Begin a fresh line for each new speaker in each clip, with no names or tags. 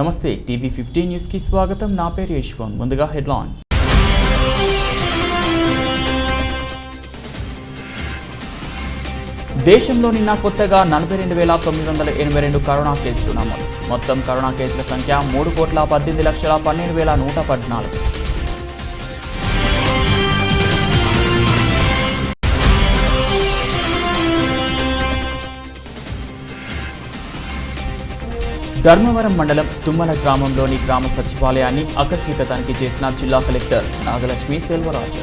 నమస్తే TV 15 news కి స్వాగతం. నా పేరు యశ్వంత్. ముందుగా హెడ్లైన్స్. దేశంలో నిన్న కొత్తగా 42,982 కరోనా కేసులు నమోదు. మొత్తం కరోనా కేసుల సంఖ్య 3,18,12,114. ధర్మవరం మండలం తుమ్మల గ్రామంలోని గ్రామ సచివాలయాన్ని ఆకస్మిక తనిఖీ చేసిన జిల్లా కలెక్టర్ నాగలక్ష్మి సెల్వరాజు.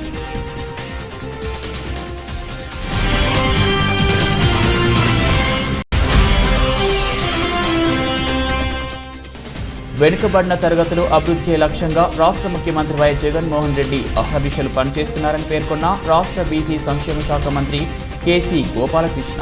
వెనుకబడిన తరగతులు అభివృద్ధి లక్ష్యంగా రాష్ట్ర ముఖ్యమంత్రి వైఎస్ జగన్మోహన్ రెడ్డి అహర్నిశలు పనిచేస్తున్నారని పేర్కొన్న రాష్ట్ర బీసీ సంక్షేమ శాఖ మంత్రి కేసీ గోపాలకృష్ణ.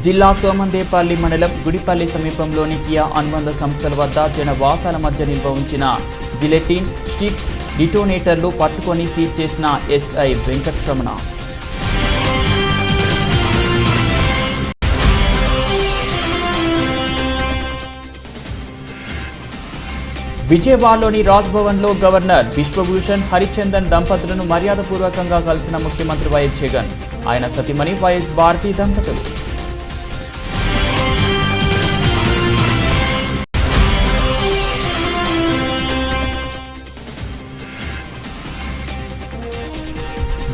జిల్లా సోమందేపల్లి మండలం గుడిపల్లి సమీపంలోని కియా అనుబంధ సంస్థల వద్ద జనవాసాల మధ్య నిల్వ ఉంచిన జిలెటిన్ స్టిక్స్ డిటోనేటర్లు పట్టుకొని సీజ్ చేసిన ఎస్ఐ వెంకట్రమణ. విజయవాడలోని రాజ్భవన్లో గవర్నర్ బిశ్వభూషణ్ హరిచందన్ దంపతులను మర్యాదపూర్వకంగా కలిసిన ముఖ్యమంత్రి వైఎస్ జగన్, ఆయన సతీమణి వైఎస్ భారతి దంపతులు.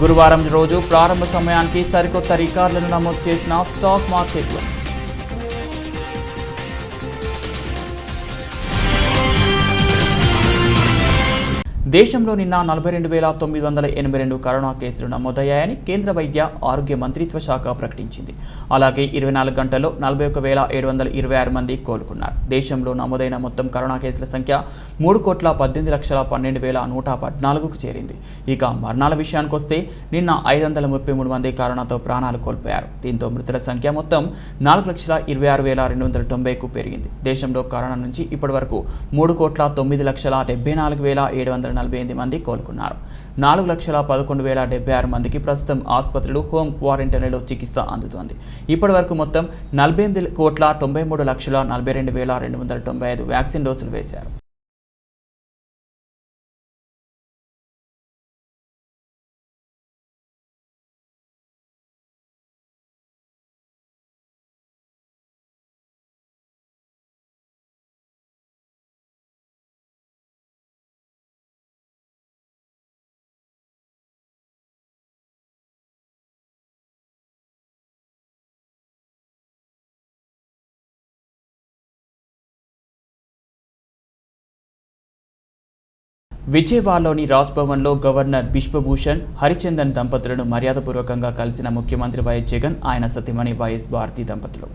గురువారం రోజు ప్రారంభ సమయానికి సరికొత్త రికార్డులను నమోదు చేసిన స్టాక్ మార్కెట్లు. దేశంలో నిన్న 42,982 కరోనా కేసులు నమోదయ్యాయని కేంద్ర వైద్య ఆరోగ్య మంత్రిత్వ శాఖ ప్రకటించింది. అలాగే 24 గంటల్లో 41,726 మంది కోలుకున్నారు. దేశంలో నమోదైన మొత్తం కరోనా కేసుల సంఖ్య 3,18,12,114కు చేరింది. ఇక మరణాల విషయానికి వస్తే నిన్న 533 మంది కరోనాతో ప్రాణాలు కోల్పోయారు. దీంతో మృతుల సంఖ్య మొత్తం 4,26,290కు పెరిగింది. దేశంలో కరోనా నుంచి ఇప్పటి వరకు 3,09,74,748 మంది కోలుకున్నారు. 4,11,076 మందికి ప్రస్తుతం ఆసుపత్రులు, హోం క్వారంటైన్లో చికిత్స అందుతోంది. ఇప్పటి వరకు మొత్తం 48,93,42,295 వ్యాక్సిన్ డోసులు వేశారు. విజయవాడలోని రాజ్భవన్లో గవర్నర్ బిశ్వభూషణ్ హరిచందన్ దంపతులను మర్యాదపూర్వకంగా కలిసిన ముఖ్యమంత్రి వైఎస్ జగన్, ఆయన సతీమణి వైఎస్ భారతి దంపతులు.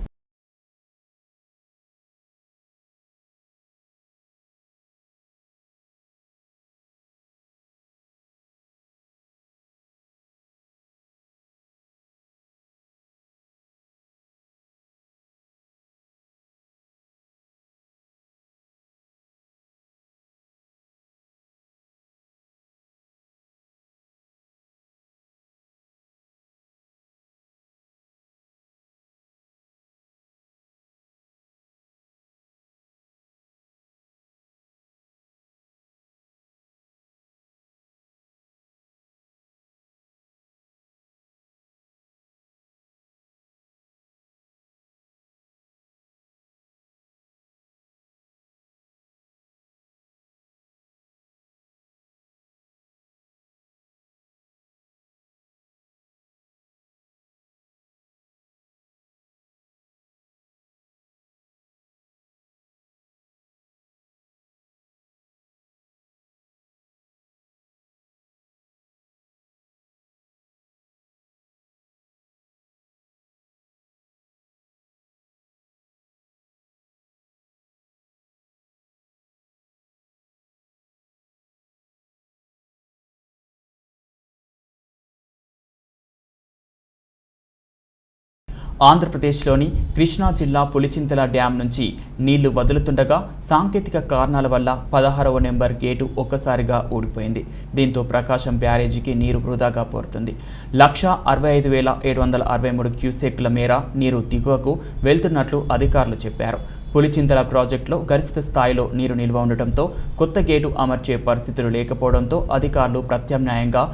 ఆంధ్రప్రదేశ్లోని కృష్ణా జిల్లా పులిచింతల డ్యాం నుంచి నీళ్లు వదులుతుండగా సాంకేతిక కారణాల వల్ల 16వ నెంబర్ గేటు ఒక్కసారిగా ఊడిపోయింది. దీంతో ప్రకాశం బ్యారేజీకి నీరు వృధాగా పోరుతుంది. 165,763 క్యూసెక్ల మేర నీరు దిగువకు వెళ్తున్నట్లు అధికారులు చెప్పారు. పులిచింతల ప్రాజెక్టులో గరిష్ట స్థాయిలో నీరు నిల్వ ఉండటంతో కొత్త గేటు అమర్చే పరిస్థితులు లేకపోవడంతో అధికారులు ప్రత్యామ్నాయంగా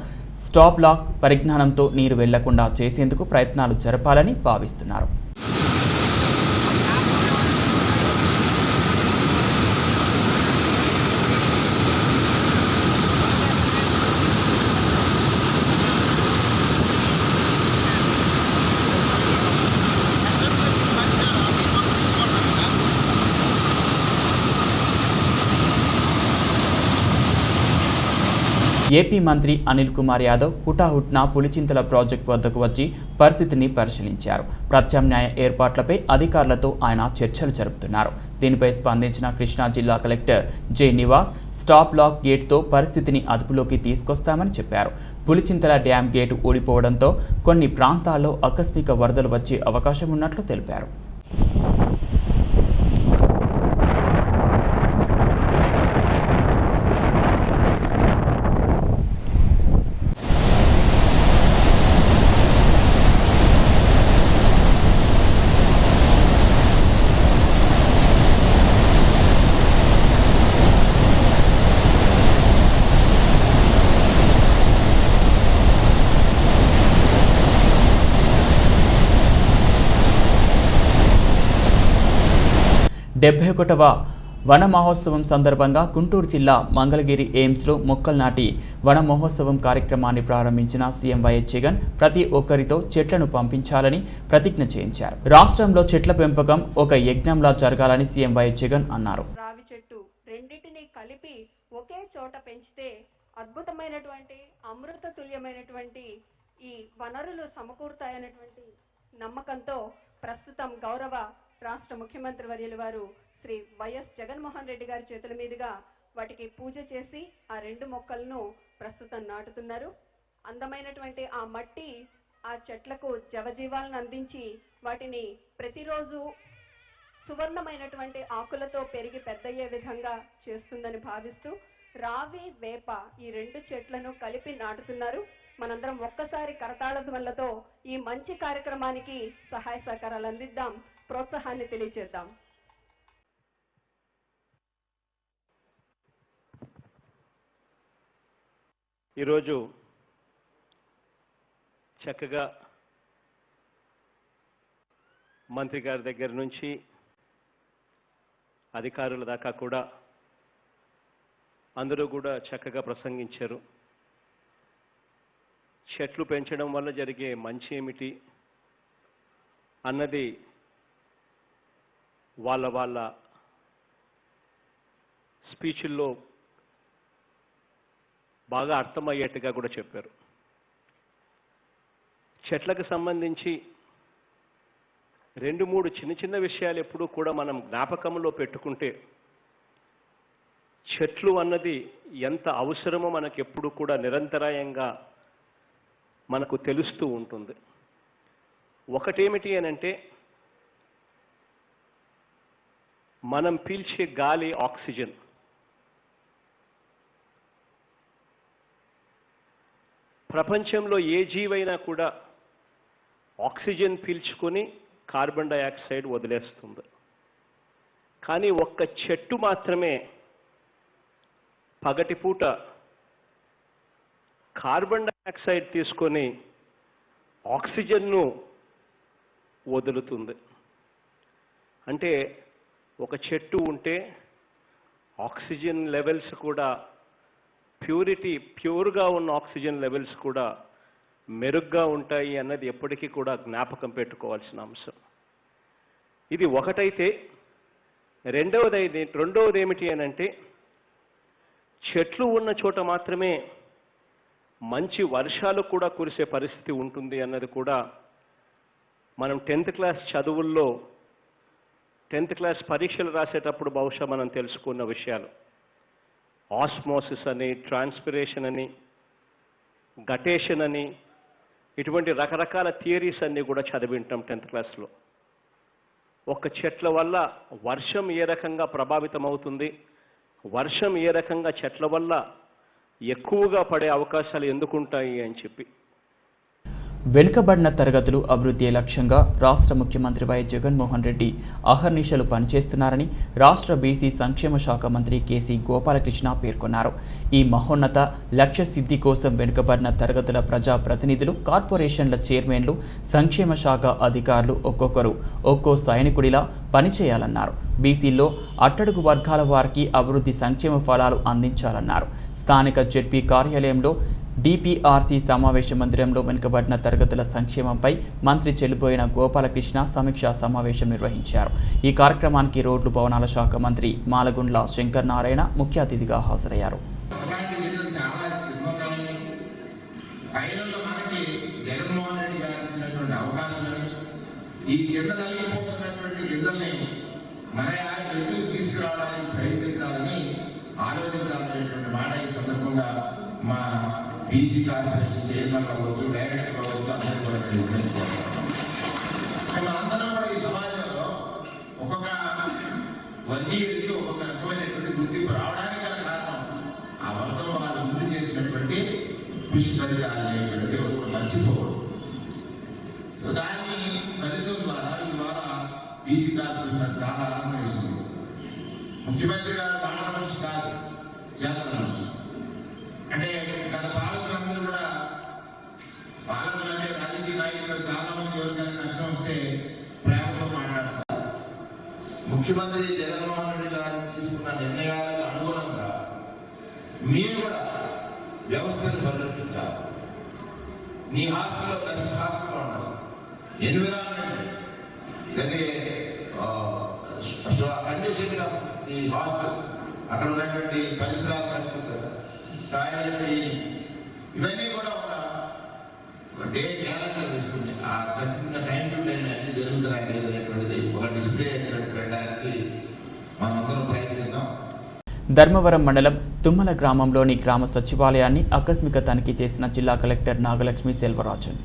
స్టాప్ లాక్ పరిజ్ఞానంతో నీరు వెళ్లకుండా చేసేందుకు ప్రయత్నాలు జరపాలని భావిస్తున్నారు. ఏపీ మంత్రి అనిల్ కుమార్ యాదవ్ హుటాహుట్న పులిచింతల ప్రాజెక్టు వద్దకు వచ్చి పరిస్థితిని పరిశీలించారు. ప్రత్యామ్నాయ ఏర్పాట్లపై అధికారులతో ఆయన చర్చలు జరుపుతున్నారు. దీనిపై స్పందించిన కృష్ణా జిల్లా collector J Nivas stop lock గేట్తో పరిస్థితిని అదుపులోకి తీసుకొస్తామని చెప్పారు. పులిచింతల డ్యాం గేటు ఊడిపోవడంతో కొన్ని ప్రాంతాల్లో ఆకస్మిక వరదలు వచ్చే అవకాశం ఉన్నట్లు తెలిపారు. డెబ్బై 71వ వన మహోత్సవం సందర్భంగా గుంటూరు జిల్లా మంగళగిరి ఎయిమ్స్లో మొక్కలు నాటి వన మహోత్సవం కార్యక్రమాన్ని ప్రారంభించిన సీఎం వైఎస్ జగన్ ప్రతి ఒక్కరితో చెట్లను పంపించాలని ప్రతిజ్ఞ చేయించారు. రాష్ట్రంలో చెట్ల పెంపకం ఒక యజ్ఞంలా జరగాలని సీఎం వైఎస్ జగన్ అన్నారు.
రావి చెట్టు రెండింటిని కలిపి ఒకే చోట పెంచితే అద్భుతమైనటువంటి అమృత తుల్యమైనటువంటి ఈ వనరులు సమకూరుతాయనేటువంటి నమ్మకంతో ప్రస్తుతం గౌరవ రాష్ట్ర ముఖ్యమంత్రి వర్యులు వారు శ్రీ వైఎస్ జగన్మోహన్ రెడ్డి గారి చేతుల మీదుగా వాటికి పూజ చేసి ఆ 2 మొక్కలను ప్రస్తుతం నాటుతున్నారు. అందమైనటువంటి ఆ మట్టి ఆ చెట్లకు జవజీవాలను అందించి వాటిని ప్రతిరోజు సువర్ణమైనటువంటి ఆకులతో పెరిగి పెద్దయ్యే విధంగా చేస్తుందని భావిస్తూ రావి వేప ఈ 2 చెట్లను కలిపి నాటుతున్నారు. మనందరం ఒక్కసారి కరతాళ ధ్వనులతో ఈ మంచి కార్యక్రమానికి సహాయ సహకారాలు అందిద్దాం, ప్రోత్సాహాన్ని తెలియజేద్దాం.
ఈరోజు చక్కగా మంత్రి గారి దగ్గర నుంచి అధికారుల దాకా కూడా అందరూ కూడా చక్కగా ప్రసంగించారు. చెట్లు పెంచడం వల్ల జరిగే మంచి ఏమిటి అన్నది వాళ్ళ స్పీచ్ల్లో బాగా అర్థమయ్యేట్టుగా కూడా చెప్పారు. చెట్లకు సంబంధించి 2-3 చిన్న విషయాలు ఎప్పుడూ కూడా మనం జ్ఞాపకంలో పెట్టుకుంటే చెట్లు అన్నది ఎంత అవసరమో మనకు ఎప్పుడు కూడా నిరంతరాయంగా మనకు తెలుస్తూ ఉంటుంది. ఒకటేమిటి అనంటే మనం పీల్చే గాలి ఆక్సిజన్. ప్రపంచంలో ఏ జీవైనా కూడా ఆక్సిజన్ పీల్చుకొని కార్బన్ డయాక్సైడ్ వదిలేస్తుంది. కానీ ఒక్క చెట్టు మాత్రమే పగటిపూట కార్బన్ డయాక్సైడ్ తీసుకొని ఆక్సిజన్ను వదులుతుంది. అంటే ఒక చెట్టు ఉంటే ఆక్సిజన్ లెవెల్స్ కూడా ప్యూర్గా ఉన్న ఆక్సిజన్ లెవెల్స్ కూడా మెరుగ్గా ఉంటాయి అన్నది ఎప్పటికీ కూడా జ్ఞాపకం పెట్టుకోవాల్సిన అంశం. ఇది ఒకటైతే రెండవది ఏమిటి అనంటే చెట్లు ఉన్న చోట మాత్రమే మంచి వర్షాలు కూడా కురిసే పరిస్థితి ఉంటుంది అన్నది కూడా మనం 10th క్లాస్ చదువుల్లో 10th క్లాస్ పరీక్షలు రాసేటప్పుడు బహుశా మనం తెలుసుకున్న విషయాలు. ఆస్మోసిస్ అని, ట్రాన్స్పిరేషన్ అని, గటేషన్ అని ఇటువంటి రకరకాల థియరీస్ అన్నీ కూడా చదివింటాం 10th క్లాస్లో. ఒక్క చెట్ల వల్ల వర్షం ఏ రకంగా ప్రభావితం అవుతుంది, వర్షం ఏ రకంగా చెట్ల వల్ల ఎక్కువగా పడే అవకాశాలు ఎందుకుంటాయి అని చెప్పి.
వెనుకబడిన తరగతులు అభివృద్ధి లక్ష్యంగా రాష్ట్ర ముఖ్యమంత్రి వైఎస్ జగన్మోహన్ రెడ్డి అహర్నిశలు పనిచేస్తున్నారని రాష్ట్ర బీసీ సంక్షేమ శాఖ మంత్రి కేసీ గోపాలకృష్ణ పేర్కొన్నారు. ఈ మహోన్నత లక్ష్య సిద్ధి కోసం వెనుకబడిన తరగతుల ప్రజా ప్రతినిధులు, కార్పొరేషన్ల చైర్మన్లు, సంక్షేమ శాఖ అధికారులు ఒక్కొక్కరు ఒక్కో సైనికుడిలా పనిచేయాలన్నారు. బీసీల్లో అట్టడుగు వర్గాల వారికి అభివృద్ధి సంక్షేమ ఫలాలు అందించాలన్నారు. స్థానిక జెడ్పీ కార్యాలయంలో డిపిఆర్సీ సమావేశ మందిరంలో వెనుకబడిన తరగతుల సంక్షేమంపై మంత్రి చెల్లిపోయిన గోపాలకృష్ణ సమీక్షా సమావేశం నిర్వహించారు. ఈ కార్యక్రమానికి రోడ్లు భవనాల శాఖ మంత్రి మాలగుండ్ల శంకర్ నారాయణ ముఖ్య అతిథిగా హాజరయ్యారు.
మా బీసీ కార్పొరేషన్ చైర్మన్ అవ్వచ్చు, డైరెక్టర్ అవ్వచ్చు, అందరూ కూడా మనందరం కూడా ఈ సమాజంలో ఒక్కొక్క వర్గీయుడికి ఒక్కొక్క రకమైనటువంటి గుర్తింపు రావడానికి గల కారణం ఆ వర్గం వాళ్ళు ముందు చేసినటువంటి కృషి ఫలితాలనేటువంటి ఒకటి మర్చిపోవడం. సో దాని ఫలితం ద్వారా ఇవాళ బీసీ కార్పొరేషన్ చాలా ఆనందం ఇస్తుంది. ముఖ్యమంత్రి గారు మాట మనిషి కాదు, చేతన మనిషి. అంటే గత పాలకులందరూ కూడా, పాలకులు అంటే రాజకీయ నాయకులు చాలా మంది ఎవరికైనా కష్టం వస్తే ప్రేమతో మాట్లాడతారు. ముఖ్యమంత్రి జగన్మోహన్ రెడ్డి గారు తీసుకున్న నిర్ణయాలకు అనుగుణంగా మీరు కూడా వ్యవస్థను పరిరక్షించాలి. నీ హాస్టల్లో బెస్ట్ హాస్టల్ ఉండాలి. ఎన్విరాన్మెంట్ అదే కండిషన్స్ ఆఫ్ ఈ హాస్టల్, అక్కడ ఉన్నటువంటి పరిసరాల పరిస్థితులు, టాయిలెట్, ఇవన్నీ కూడా ఒక డే క్యాలెండర్ వేసుకుని ఆ ఖచ్చితంగా టైం టు టైం అన్ని జరుగుతున్నాయి లేదనేటువంటిది ఒక డిస్ప్లే పెట్టడానికి మనందరం ప్రయత్నిద్దాం.
ధర్మవరం మండలం తుమ్మల గ్రామంలోని గ్రామ సచివాలయాన్ని ఆకస్మిక తనిఖీ చేసిన జిల్లా కలెక్టర్ నాగలక్ష్మి సెల్వరాజన్.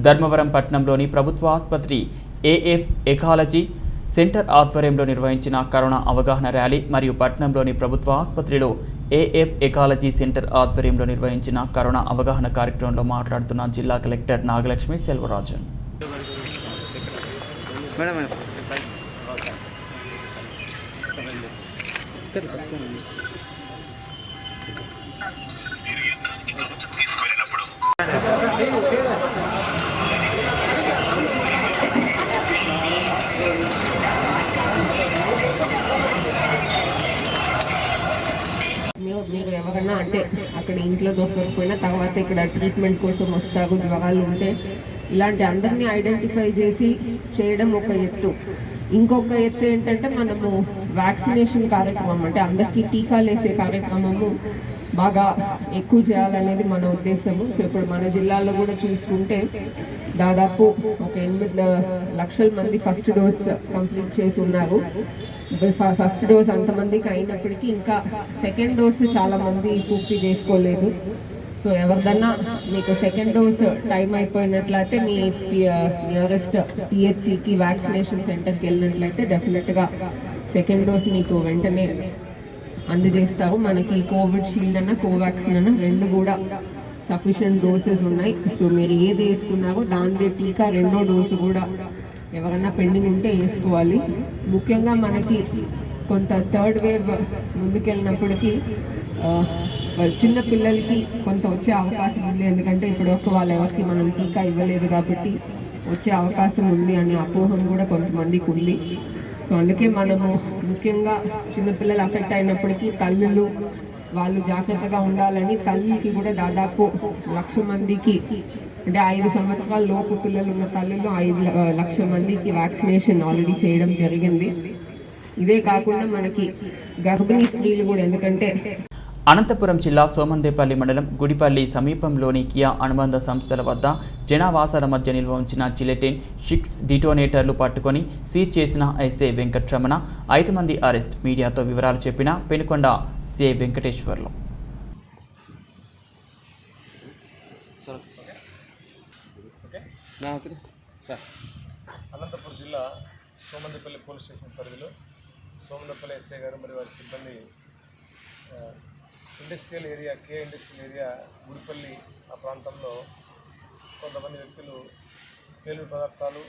ధర్మవరం పట్టణంలోని ప్రభుత్వ ఆసుపత్రి ఏఎఫ్ ఎకాలజీ సెంటర్ ఆధ్వర్యంలో నిర్వహించిన కరోనా అవగాహన ర్యాలీ మరియు పట్టణంలోని ప్రభుత్వ ఆసుపత్రిలో ఏఎఫ్ ఎకాలజీ సెంటర్ ఆధ్వర్యంలో నిర్వహించిన కరోనా అవగాహన కార్యక్రమంలో మాట్లాడుతున్న జిల్లా కలెక్టర్ నాగలక్ష్మి సెల్వరాజన్.
మీరు ఎవరన్నా అంటే అక్కడ ఇంట్లో దొరకకపోయినా తర్వాత ఇక్కడ ట్రీట్మెంట్ కోసం వస్తారు, జ్వరాలు ఉంటే ఇలాంటి అందరినీ ఐడెంటిఫై చేసి చేయడం ఒక ఎత్తు. ఇంకొక ఎత్తు ఏంటంటే మనము వ్యాక్సినేషన్ కార్యక్రమం అంటే అందరికీ టీకాలు వేసే కార్యక్రమము బాగా ఎక్కువ చేయాలనేది మన ఉద్దేశము. సో ఇప్పుడు మన జిల్లాలో కూడా చూసుకుంటే దాదాపు ఒక 8 లక్షల మంది ఫస్ట్ డోస్ కంప్లీట్ చేసి ఉన్నారు. ఫస్ట్ డోస్ అంతమందికి అయినప్పటికీ ఇంకా సెకండ్ డోస్ చాలా మంది పూర్తి చేసుకోలేదు. సో ఎవరిదన్నా మీకు సెకండ్ డోస్ టైం అయిపోయినట్లయితే మీ నియరెస్ట్ పిహెచ్సికి వ్యాక్సినేషన్ సెంటర్కి వెళ్ళినట్లయితే డెఫినెట్గా సెకండ్ డోస్ మీకు వెంటనే అందజేస్తారు. మనకి కోవిడ్ షీల్డ్ అన్న కోవాక్సిన్ అన్న రెండు కూడా సఫిషియెంట్ డోసెస్ ఉన్నాయి. సో మీరు ఏది వేసుకున్నారో దాని టీకా రెండో డోసు కూడా ఎవరన్నా పెండింగ్ ఉంటే వేసుకోవాలి. ముఖ్యంగా మనకి కొంత థర్డ్ వేవ్ ముందుకెళ్ళినప్పటికీ చిన్న పిల్లలకి కొంత వచ్చే అవకాశం ఉంది. ఎందుకంటే ఇప్పుడు వాళ్ళ ఎవరికి మనం టీకా ఇవ్వలేదు కాబట్టి వచ్చే అవకాశం ఉంది అనే అపోహం కూడా కొంతమందికి ఉంది. సో అందుకే మనము ముఖ్యంగా చిన్నపిల్లలు అఫెక్ట్ అయినప్పటికీ తల్లులు వాళ్ళు జాగ్రత్తగా ఉండాలని తల్లికి కూడా దాదాపు 1,00,000 మందికి అంటే 5 సంవత్సరాల లోపు పిల్లలు ఉన్న తల్లులు 5 లక్షల మందికి వ్యాక్సినేషన్ ఆల్రెడీ చేయడం జరిగింది. ఇదే కాకుండా మనకి గర్భిణీ స్త్రీలు కూడా, ఎందుకంటే
అనంతపురం జిల్లా సోమందేపల్లి మండలం గుడిపల్లి సమీపంలోని కియా అనుబంధ సంస్థల వద్ద జనావాసాల మధ్య నిల్వ ఉంచిన జిలెటిన్ 6 డిటోనేటర్లు పట్టుకొని సీజ్ చేసిన ఎస్ఐ వెంకట్రమణ. 5 మంది అరెస్ట్. మీడియాతో వివరాలు చెప్పిన పెనుకొండ సిఐ వెంకటేశ్వర్లు.
అనంతపురం జిల్లా సోమందేపల్లి పోలీస్ స్టేషన్ పరిధిలో సోమందేపల్లి ఎస్ఐ గారు మరియు వారి సిబ్బంది ఇండస్ట్రియల్ ఏరియా కే ఇండస్ట్రియల్ ఏరియా గుడిపల్లి ఆ ప్రాంతంలో కొంతమంది వ్యక్తులు పేలుడు పదార్థాలు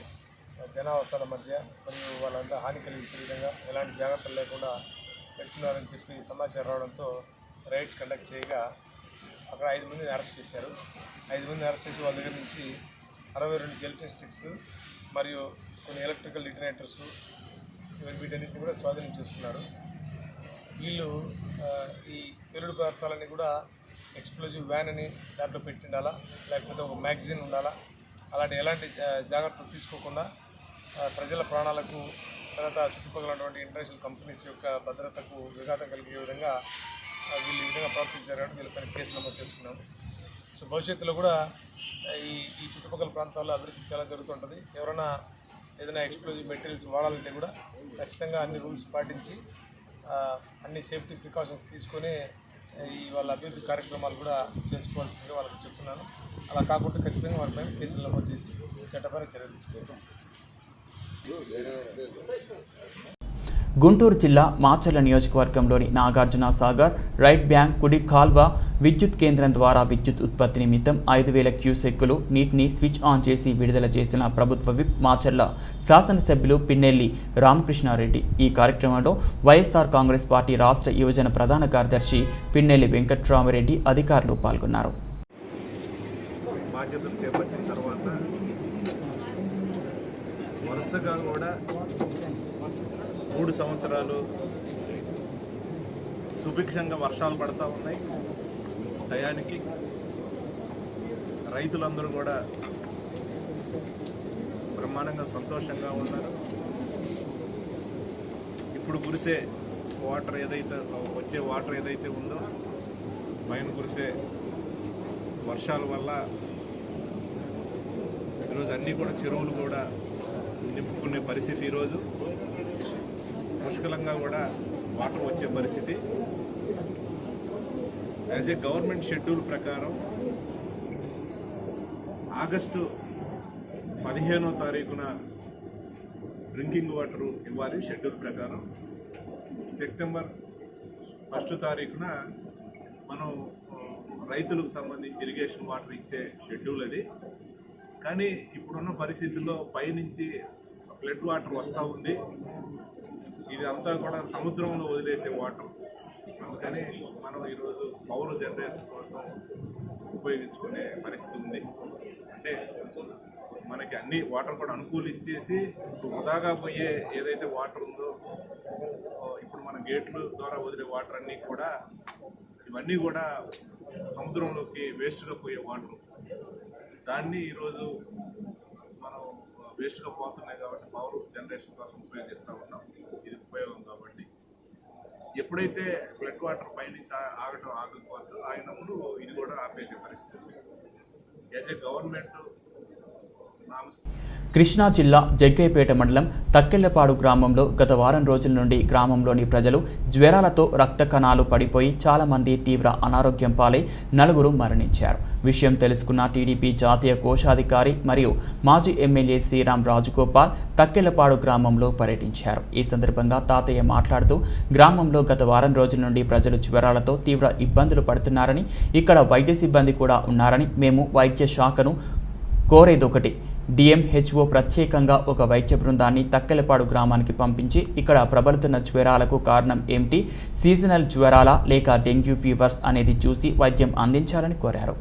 జనావాసాల మధ్య మరియు వాళ్ళంతా హాని కలిగించే విధంగా ఎలాంటి జాగ్రత్తలు లేకుండా పెట్టుకున్నారని చెప్పి సమాచారం రావడంతో రైడ్స్ కండక్ట్ చేయగా అక్కడ 5 మందిని అరెస్ట్ చేశారు. 5 మందిని అరెస్ట్ చేసి వాళ్ళ దగ్గర నుంచి 62 జెలటిన్ స్టిక్స్ మరియు కొన్ని ఎలక్ట్రికల్ డిటనేటర్స్ వీటన్నిటిని కూడా స్వాధీనం చేసుకున్నారు. వీళ్ళు ఈ పేలుడు పదార్థాలన్నీ కూడా ఎక్స్ప్లోజివ్ వ్యాన్ అని దాంట్లో పెట్టిండాలా, లేకపోతే ఒక మ్యాగజైన్ ఉండాలా, అలాంటి ఎలాంటి జాగ్రత్తలు తీసుకోకుండా ప్రజల ప్రాణాలకు తర్వాత చుట్టుపక్కల ఉన్నటువంటి ఇంటర్నేషనల్ కంపెనీస్ యొక్క భద్రతకు విఘాతం కలిగే విధంగా వీళ్ళు ఈ విధంగా ప్రవర్తించారు. వీళ్ళపైన కేసు నమోదు చేసుకున్నాము. సో భవిష్యత్తులో కూడా ఈ చుట్టుపక్కల ప్రాంతాల్లో అభివృద్ధి చాలా జరుగుతుంటుంది. ఎవరైనా ఏదైనా ఎక్స్ప్లోజివ్ మెటీరియల్స్ వాడాలంటే కూడా ఖచ్చితంగా అన్ని రూల్స్ పాటించి అన్ని సేఫ్టీ ప్రికాషన్స్ తీసుకొని వాళ్ళ అభివృద్ధి కార్యక్రమాలు కూడా చేసుకోవాల్సిందిగా వాళ్ళకి చెప్తున్నాను. అలా కాకుండా ఖచ్చితంగా వాళ్ళ పైన కేసులు నమోదు చేసి చట్టపరమైన చర్యలు తీసుకుంటాం.
గుంటూరు జిల్లా మాచర్ల నియోజకవర్గంలోని నాగార్జున సాగర్, రైట్ బ్యాంక్, కుడి కాల్వ విద్యుత్ కేంద్రం ద్వారా విద్యుత్ ఉత్పత్తి నిమిత్తం 5,000 క్యూసెక్కులు నీటిని స్విచ్ ఆన్ చేసి విడుదల చేసిన ప్రభుత్వ విప్ మాచర్ల శాసనసభ్యులు పిన్నెల్లి రామకృష్ణారెడ్డి. ఈ కార్యక్రమంలో వైఎస్ఆర్ కాంగ్రెస్ పార్టీ రాష్ట్ర యువజన ప్రధాన కార్యదర్శి పిన్నెల్లి వెంకట్రామరెడ్డి అధికారులు పాల్గొన్నారు.
బాధ్యతలు చేపట్టిన తర్వాత వరుసగా కూడా 3 సంవత్సరాలు సుభిక్షంగా వర్షాలు పడతా ఉన్నాయి. టయానికి రైతులందరూ కూడా బ్రహ్మాండంగా సంతోషంగా ఉన్నారు. ఇప్పుడు కురిసే వాటర్ వచ్చే వాటర్ ఏదైతే ఉందో పైన కురిసే వర్షాల వల్ల ఈరోజు అన్నీ కూడా చెరువులు కూడా నింపుకునే పరిస్థితి, ఈరోజు పుష్కలంగా కూడా వాటర్ వచ్చే పరిస్థితి. యాజ్ ఏ గవర్నమెంట్ షెడ్యూల్ ప్రకారం ఆగస్టు 15వ తారీఖున డ్రింకింగ్ వాటర్ ఇవ్వాలి షెడ్యూల్ ప్రకారం. సెప్టెంబర్ 1వ తారీఖున మనం రైతులకు సంబంధించి ఇరిగేషన్ వాటర్ ఇచ్చే షెడ్యూల్ అది. కానీ ఇప్పుడున్న పరిస్థితుల్లో పైనుంచి ఫ్లడ్ వాటర్ వస్తూ ఉంది. ఇది అంతా కూడా సముద్రంలో వదిలేసే వాటర్. అందుకని మనం ఈరోజు పవర్ జనరేషన్ కోసం ఉపయోగించుకునే పరిస్థితి ఉంది. అంటే మనకి అన్ని వాటర్ కూడా అనుకూలించేసి ఇప్పుడు వృధాగా పోయే ఏదైతే వాటర్ ఉందో, ఇప్పుడు మన గేట్ల ద్వారా వదిలే వాటర్ అన్నీ కూడా ఇవన్నీ కూడా సముద్రంలోకి వేస్ట్గా పోయే వాటర్. దాన్ని ఈరోజు మనం వేస్ట్గా పోతున్నాయి కాబట్టి పవర్ జనరేషన్ కోసం ఉపయోగిస్తూ ఉన్నాం. ఇది ఉపయోగం కాబట్టి ఎప్పుడైతే ఫ్లడ్ వాటర్ పైనుంచి ఆగినప్పుడు ఇది కూడా ఆపేసే పరిస్థితి. యాజ్ ఏ గవర్నమెంట్
కృష్ణా జిల్లా జగ్గయ్యపేట మండలం తక్కెళ్లపాడు గ్రామంలో గత వారం రోజుల నుండి గ్రామంలోని ప్రజలు జ్వరాలతో రక్త కణాలు పడిపోయి చాలామంది తీవ్ర అనారోగ్యం పాలై 4 మరణించారు. విషయం తెలుసుకున్న టీడీపీ జాతీయ కోశాధికారి మరియు మాజీ ఎమ్మెల్యే శ్రీరామ్ రాజగోపాల్ తక్కెళ్లపాడు గ్రామంలో పర్యటించారు. ఈ సందర్భంగా తాతయ్య మాట్లాడుతూ గ్రామంలో గత వారం రోజుల నుండి ప్రజలు జ్వరాలతో తీవ్ర ఇబ్బందులు పడుతున్నారని, ఇక్కడ వైద్య సిబ్బంది కూడా ఉన్నారని, మేము వైద్య శాఖను కోరేదొకటి, డిఎంహెచ్ఓ ప్రత్యేకంగా ఒక వైద్య బృందాన్ని తక్కెలపాడు గ్రామానికి పంపించి ఇక్కడ ప్రబలుతున్న జ్వరాలకు కారణం ఏమిటి, సీజనల్ జ్వరాలా లేక డెంగ్యూ ఫీవర్స్ అనేది చూసి వైద్యం అందించాలని కోరారు.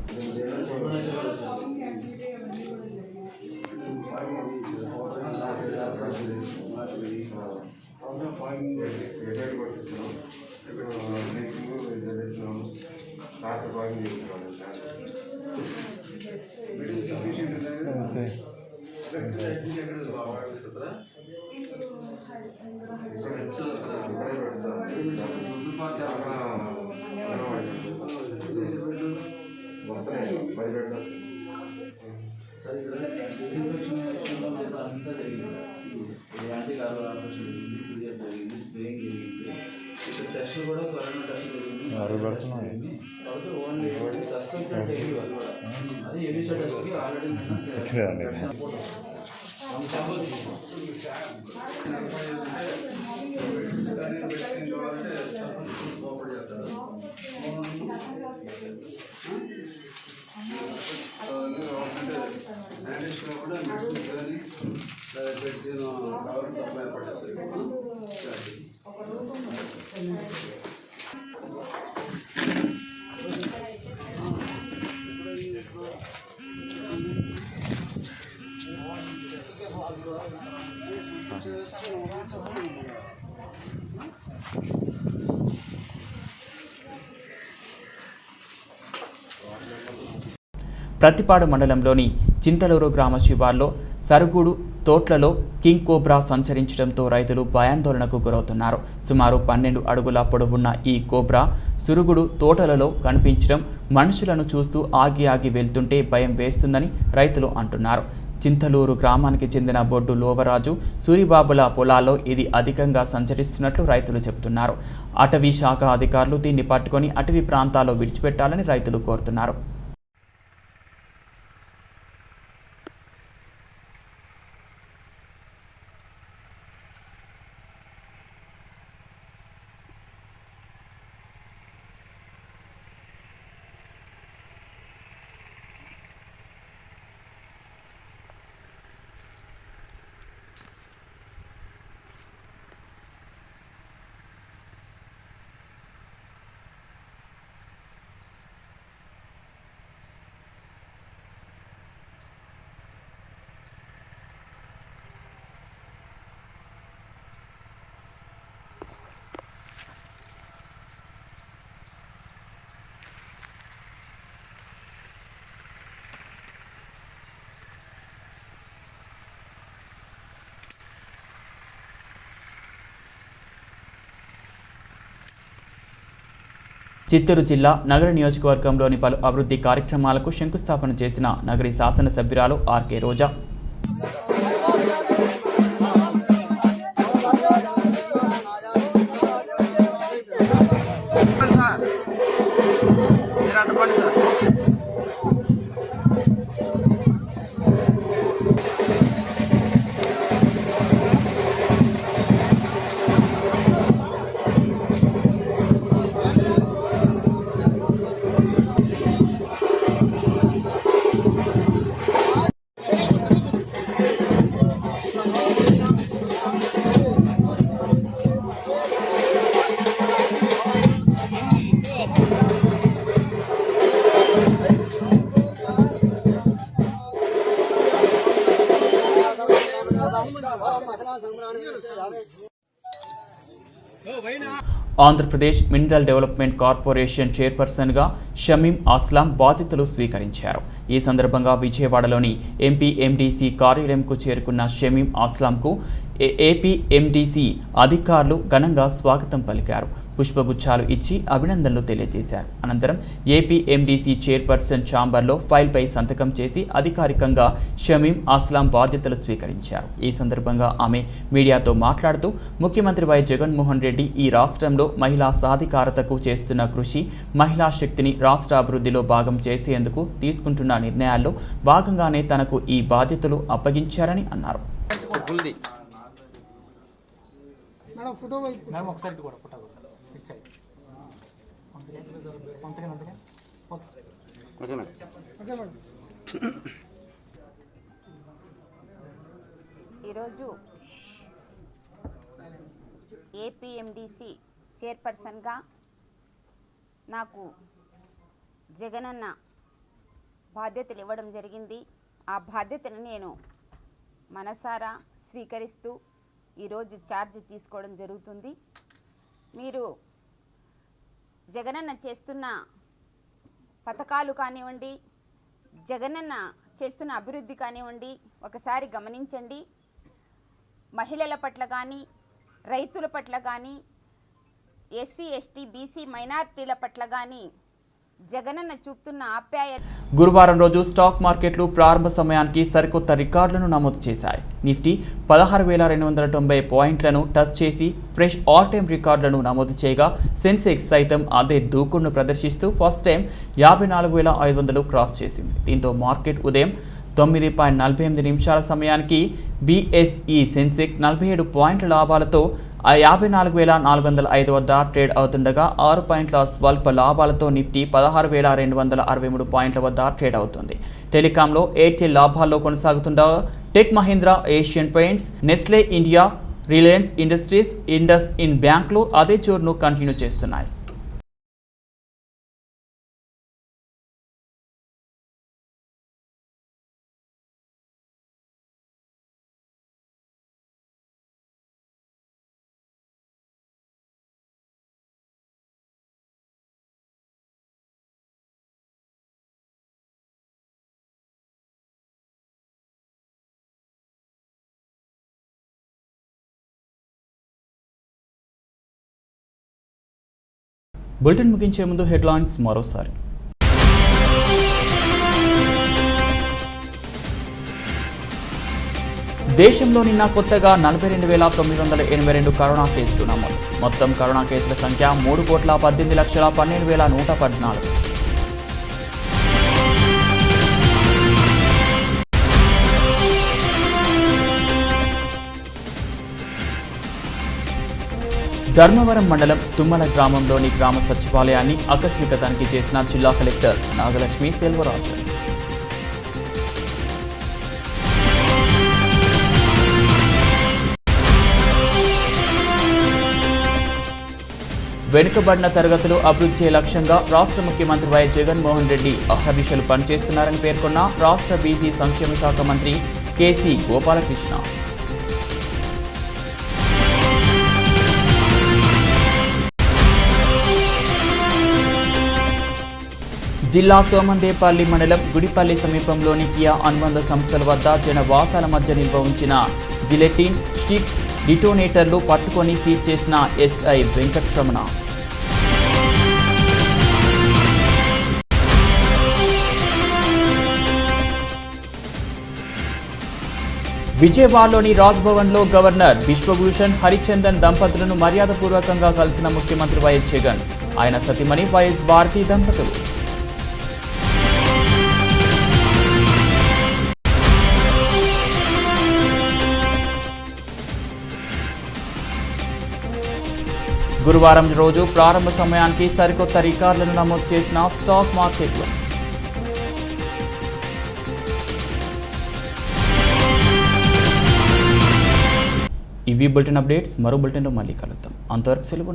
ప్రతిపాడు మండలంలోని చింతలూరు గ్రామ శివార్లో సరుగుడు తోట్లలో కింగ్ కోబ్రా సంచరించడంతో రైతులు భయాందోళనకు గురవుతున్నారు. సుమారు 12 అడుగుల పొడవున్న ఈ కోబ్రా సురుగుడు తోటలలో కనిపించడం మనుషులను చూస్తూ ఆగి వెళ్తుంటే భయం వేస్తుందని రైతులు అంటున్నారు. చింతలూరు గ్రామానికి చెందిన బొడ్డు లోవరాజు, సూరిబాబుల పొలాల్లో ఇది అధికంగా సంచరిస్తున్నట్లు రైతులు చెబుతున్నారు. అటవీ శాఖ అధికారులు దీన్ని పట్టుకొని అటవీ ప్రాంతాల్లో విడిచిపెట్టాలని రైతులు కోరుతున్నారు. చిత్తూరు జిల్లా నగర నియోజకవర్గంలోని పలు అభివృద్ధి కార్యక్రమాలకు శంకుస్థాపన చేసిన నగరి శాసనసభ్యురాలు RK Roja. Andhra Pradesh mineral development corporation చైర్పర్సన్గా షమీం అస్లాం బాధ్యతలు స్వీకరించారు. ఈ సందర్భంగా విజయవాడలోని ఎంపీ ఎండీసీ కార్యాలయంకు చేరుకున్న షమీం అస్లాంకు ఏపీ ఎండీసీ అధికారులు ఘనంగా స్వాగతం పలికారు. పుష్పగుచ్చాలు ఇచ్చి అభినందనలు తెలియజేశారు. అనంతరం ఏపీ ఎండీసీ చైర్పర్సన్ ఛాంబర్లో ఫైల్పై సంతకం చేసి అధికారికంగా షమీం అస్లాం బాధ్యతలు స్వీకరించారు. ఈ సందర్భంగా ఆమె మీడియాతో మాట్లాడుతూ ముఖ్యమంత్రి వైఎస్ జగన్మోహన్ రెడ్డి ఈ రాష్ట్రంలో మహిళా సాధికారతకు చేస్తున్న కృషి, మహిళా శక్తిని రాష్ట్ర అభివృద్ధిలో భాగం చేసేందుకు తీసుకుంటున్న నిర్ణయాల్లో భాగంగానే తనకు ఈ బాధ్యతలు అప్పగించారని అన్నారు.
ఈరోజు ఏపీఎండిసి చైర్పర్సన్గా నాకు జగనన్న బాధ్యతలు ఇవ్వడం జరిగింది. ఆ బాధ్యతను నేను మనసారా స్వీకరిస్తూ ఈరోజు ఛార్జ్ తీసుకోవడం జరుగుతుంది. మీరు జగనన్న చేస్తున్న పథకాలు కానివ్వండి, జగనన్న చేస్తున్న అభివృద్ధి కానివ్వండి, ఒకసారి గమనించండి. మహిళల పట్ల కానీ, రైతుల పట్ల కానీ, ఎస్సీ ఎస్టీ బీసీ మైనారిటీల పట్ల కానీ జగనన్న చూపుతున్న ఆప్యాయత.
గురువారం రోజు స్టాక్ మార్కెట్లు ప్రారంభ సమయానికి సరికొత్త రికార్డులను నమోదు చేశాయి. నిఫ్టీ 16,290 పాయింట్లను టచ్ చేసి ఫ్రెష్ ఆల్ టైమ్ రికార్డులను నమోదు చేయగా సెన్సెక్స్ సైతం అదే దూకుడును ప్రదర్శిస్తూ ఫస్ట్ టైం 54,500 క్రాస్ చేసింది. దీంతో మార్కెట్ ఉదయం 9:48 నిమిషాల సమయానికి బీఎస్ఈ సెన్సెక్స్ 47 పాయింట్ల లాభాలతో 54,405 వద్ద ట్రేడ్ అవుతుండగా 6 పాయింట్ల స్వల్ప లాభాలతో నిఫ్టీ 16,263 పాయింట్ల వద్ద ట్రేడ్ అవుతుంది. టెలికాంలో ఎయిర్టెల్ లాభాల్లో కొనసాగుతుండగా Tech Mahindra, Asian Paints, Nestle India, Reliance Industries, IndusInd బ్యాంక్లు అదే జోరును కంటిన్యూ చేస్తున్నాయి. బులెటిన్ ముగించే ముందు హెడ్లైన్స్ మరోసారి. దేశంలో నిన్న కొత్తగా 42,982 కరోనా కేసులు నమోదు. మొత్తం కరోనా కేసుల సంఖ్య 3,18,12,114. ధర్మవరం మండలం తుమ్మల గ్రామంలోని గ్రామ సచివాలయాన్ని ఆకస్మిక తనిఖీ చేసిన జిల్లా కలెక్టర్ నాగలక్ష్మి సెల్వరాజు. వెనుకబడిన తరగతులు అభివృద్ధి లక్ష్యంగా రాష్ట్ర ముఖ్యమంత్రి వైఎస్ జగన్మోహన్ రెడ్డి అహర్నిశలు పనిచేస్తున్నారని పేర్కొన్న రాష్ట్ర బీసీ సంక్షేమ శాఖ మంత్రి కేసీ గోపాలకృష్ణ. జిల్లా సోమందేపల్లి మండలం గుడిపల్లి సమీపంలోని కియా అనుబంధ సంస్థల వద్ద జనవాసాల మధ్య నిల్వ ఉంచిన జిలెటిన్ స్టిక్స్, డిటోనేటర్లు పట్టుకొని సీజ్ చేసిన ఎస్ఐ వెంకట్రమణ. విజయవాడలోని రాజ్భవన్లో గవర్నర్ బిశ్వభూషణ్ హరిచందన్ దంపతులను మర్యాదపూర్వకంగా కలిసిన ముఖ్యమంత్రి వైఎస్ జగన్, ఆయన సతీమణి వైఎస్ భారతి దంపతులు. గురువారం రోజు ప్రారంభ సమయానికి సరికొత్త రికార్డులను నమోదు చేసిన స్టాక్ మార్కెట్లు. ఇవి బులెటిన్ అప్డేట్స్. మరో బులెటిన్లో మళ్ళీ కలుద్దాం. అంతవరకు సెలవు.